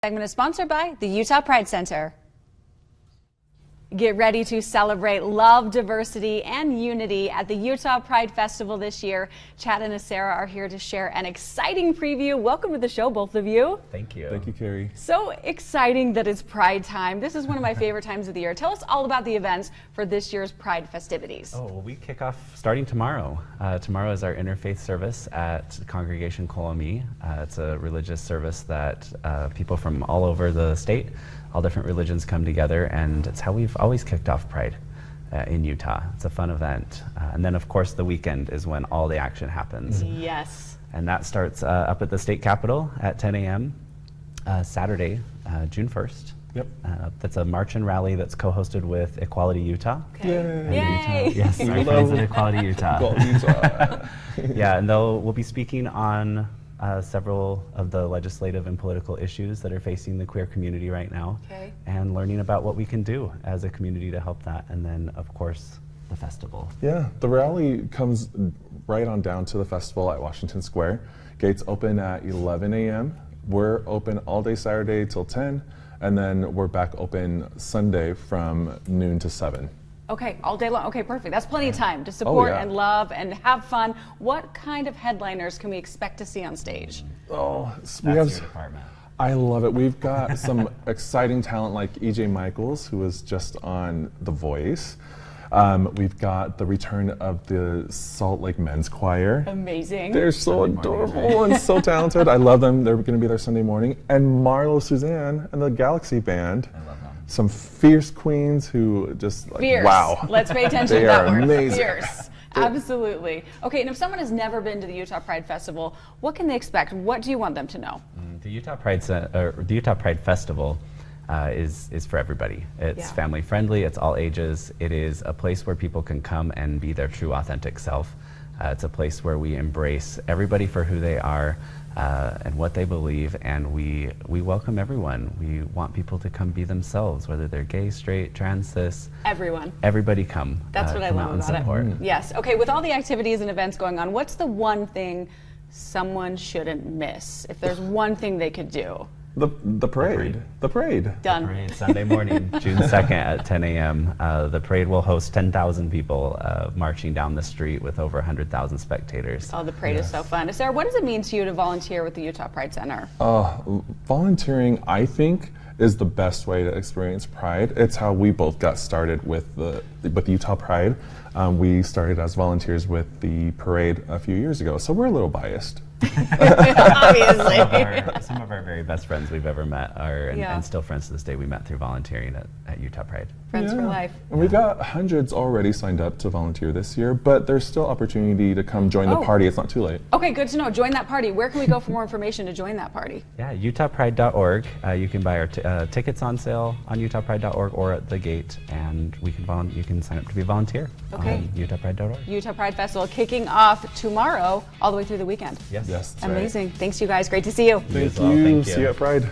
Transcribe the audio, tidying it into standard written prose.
Segment is sponsored by the Utah Pride Center. Get ready to celebrate love, diversity, and unity at the Utah Pride Festival this year. Chad and Sarah are here to share an exciting preview. Welcome to the show, both of you. Thank you. Thank you, Carrie. So exciting that it's Pride time. This is one of my favorite times of the year. Tell us all about the events for this year's Pride festivities. Oh, well, we kick off starting tomorrow. Tomorrow is our interfaith service at Congregation KMYU. It's a religious service that people from all over the state, all different religions come together, and it's how we've always kicked off Pride in Utah. It's a fun event. And then, of course, the weekend is when all the action happens. Yes. And that starts up at the state capitol at 10 a.m. Saturday, June 1st. Yep. That's a march and rally that's co-hosted with Equality Utah. Okay. Yay. Yay. Yes, our friends at Equality Utah. Yeah, and we'll be speaking on several of the legislative and political issues that are facing the queer community right now, and learning about what we can do as a community to help that. And then, of course, the festival. Yeah, the rally comes right on down to the festival at Washington Square. Gates open at 11 a.m. We're open all day Saturday till 10, and then we're back open Sunday from noon to 7. Okay, all day long. Okay, perfect. That's plenty of time to support and love and have fun. What kind of headliners can we expect to see on stage? Oh, That's your department. I love it. We've got some exciting talent like E.J. Michaels, who was just on The Voice. We've got the return of the Salt Lake Men's Choir. Amazing. They're so adorable and so talented. I love them. They're going to be there Sunday morning. And Marlo Suzanne and the Galaxy Band. I love them. Some fierce queens who just like, Fierce. wow. Let's pay attention They to that are word. amazing. Fierce. Absolutely. Okay, and if someone has never been to the Utah Pride Festival, what can they expect? What do you want them to know? The Utah Pride Festival is for everybody. It's family friendly. It's all ages. It is a place where people can come and be their true, authentic self. It's a place where we embrace everybody for who they are and what they believe, and we welcome everyone. We want people to come be themselves, whether they're gay, straight, trans, cis. Everyone. Everybody come. That's what I love about it. Yes. Okay, with all the activities and events going on, what's the one thing someone shouldn't miss? If there's one thing they could do. The parade. The parade. Done. The parade, Sunday morning, June 2nd at 10 a.m. The parade will host 10,000 people marching down the street with over 100,000 spectators. Oh, the parade is so fun. Sarah, what does it mean to you to volunteer with the Utah Pride Center? Volunteering, I think, is the best way to experience Pride. It's how we both got started with Utah Pride. We started as volunteers with the parade a few years ago, so we're a little biased. Obviously. Some of our very best friends we've ever met are, and still friends to this day, we met through volunteering at Utah Pride. Friends for life. And we've got hundreds already signed up to volunteer this year, but there's still opportunity to come join the party. It's not too late. Okay, good to know. Join that party. Where can we go for more information to join that party? Yeah, utahpride.org. You can buy our tickets on sale on utahpride.org or at the gate, and you can sign up to be a volunteer on utahpride.org. Utah Pride Festival kicking off tomorrow all the way through the weekend. Yes. Yes, that's amazing. right. Thanks, you guys. Great to see you. Thank you. you. See you at Pride.